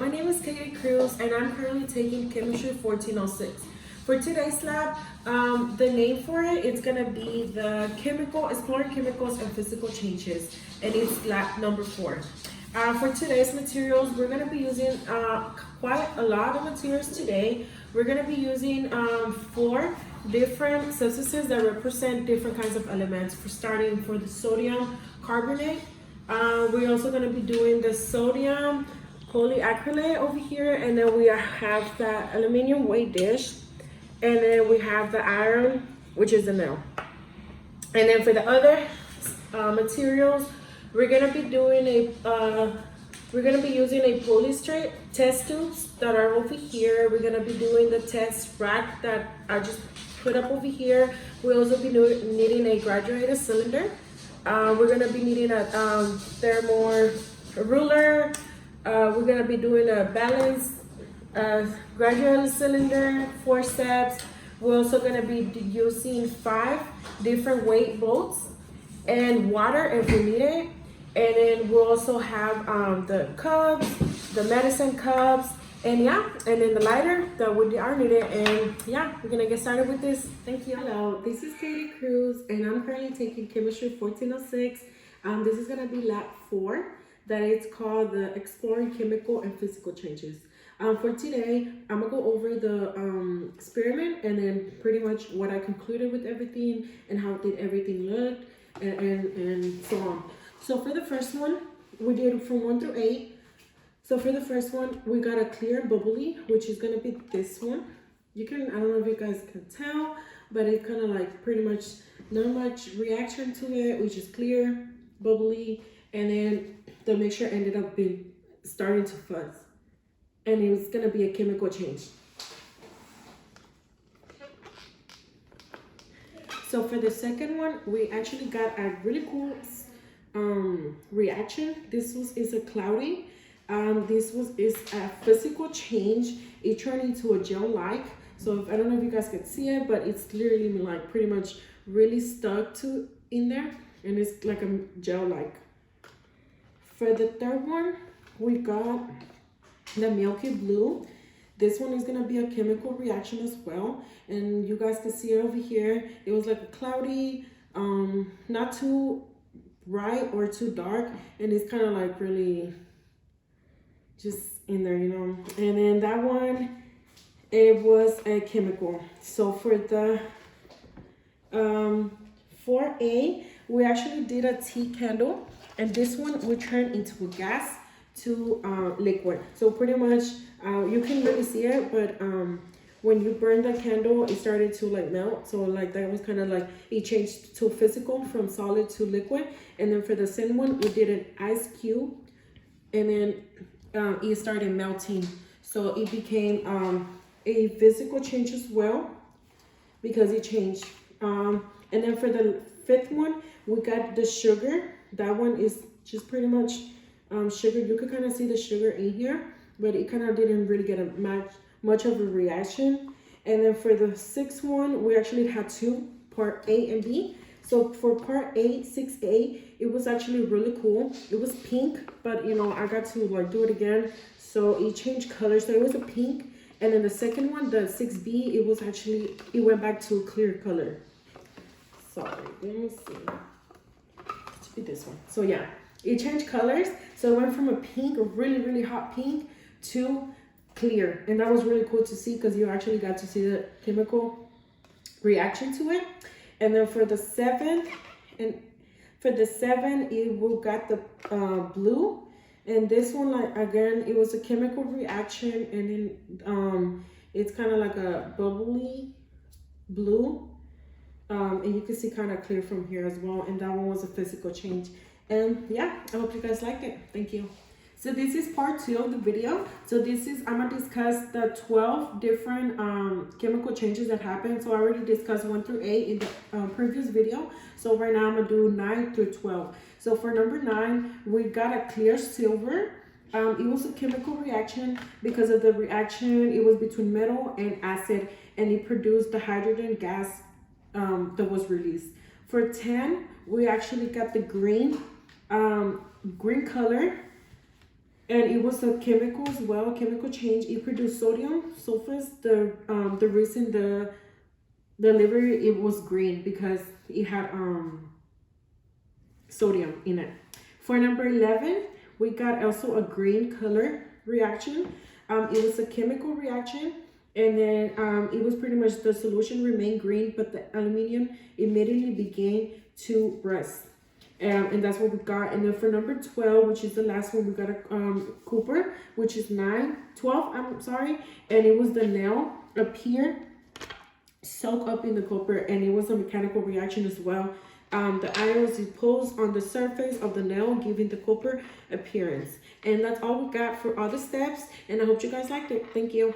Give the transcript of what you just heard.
my name is Katie Cruz and I'm currently taking Chemistry 1406. For today's lab, the name for it, it's gonna be the Exploring Chemicals and Physical Changes, and it's lab number 4. For today's materials, we're gonna be using quite a lot of materials today. We're gonna be using 4 different substances that represent different kinds of elements. Starting for the sodium carbonate, we're also gonna be doing the sodium polyacrylate over here, and then we have the aluminum weight dish, and then we have the iron, which is the nail. And then for the other materials, we're gonna be doing using a polystyrene test tubes that are over here. We're gonna be doing the test rack that I just put up over here. We'll also be needing a graduated cylinder. We're gonna be needing a thermal ruler. We're gonna be doing a balance graduated cylinder, forceps. We're also gonna be using 5 different weight bolts and water if we need it. And then we'll also have the cups, the medicine cups, and then the lighter that we are needed. And we're gonna get started with this. Thank you. Hello, this is Katie Cruz, and I'm currently taking Chemistry 1406. This is gonna be lab 4, that it's called the Exploring Chemical and Physical Changes. For today, I'm gonna go over the experiment and then pretty much what I concluded with everything and how did everything look and so on. So for the first one, we did from 1 through 8. So for the first one, we got a clear bubbly, which is gonna be this one. I don't know if you guys can tell, but it kind of like pretty much not much reaction to it, which is clear, bubbly, and then the mixture ended up starting to fuzz. And it was gonna be a chemical change. So for the second one, we actually got a really cool reaction. This is a cloudy. This is a physical change. It turned into a gel-like. So I don't know if you guys can see it, but it's literally like pretty much really stuck in there, and it's like a gel-like. For the third one, we got the milky blue. This one is gonna be a chemical reaction as well, and you guys can see it over here. It was like a cloudy, not too bright or too dark, and it's kind of like really just in there, And then that one, it was a chemical. So for the 4A, we actually did a tea candle, and this one we turned into a gas to liquid. So pretty much you can really see it, but when you burn the candle, it started to like melt. So like that was kind of like it changed to physical from solid to liquid. And then for the second one, we did an ice cube, and then it started melting. So it became a physical change as well because it changed. And then for the fifth one, we got the sugar. That one is just pretty much sugar. You could kind of see the sugar in here, but it kind of didn't really get much of a reaction. And then for the sixth one, we actually had 2, part A and B. So for part A, 6A, it was actually really cool. It was pink, but I got to like do it again, so it changed colors. So it was a pink, and then the second one, the 6B, it went back to a clear color. Sorry, let me see. It should be this one. So yeah, it changed colors. So it went from a pink, a really, really hot pink, to clear. And that was really cool to see because you actually got to see the chemical reaction to it. And then for the 7, we got the blue. And this one, like again, it was a chemical reaction, and then it's kind of like a bubbly blue. And you can see kind of clear from here as well. And that one was a physical change. And I hope you guys like it. Thank you. So this is part 2 of the video. So I'm gonna discuss the 12 different chemical changes that happened. So I already discussed 1 through 8 in the previous video. So right now I'm gonna do 9 through 12. So for number 9, we got a clear silver. It was a chemical reaction. Because of the reaction, it was between metal and acid, and it produced the hydrogen gas that was released. For 10, we actually got the green color. And it was a chemical as well, chemical change. It produced sodium sulfate. The reason the liver, it was green because it had sodium in it. For number 11, we got also a green color reaction. It was a chemical reaction, and then it was pretty much the solution remained green, but the aluminum immediately began to rust. And that's what we got. And then for number 12, which is the last one, we got a copper, which is 12, I'm sorry. And it was the nail up here, soak up in the copper, and it was a mechanical reaction as well. The iron was deposed on the surface of the nail, giving the copper appearance. And that's all we got for all the steps. And I hope you guys liked it. Thank you.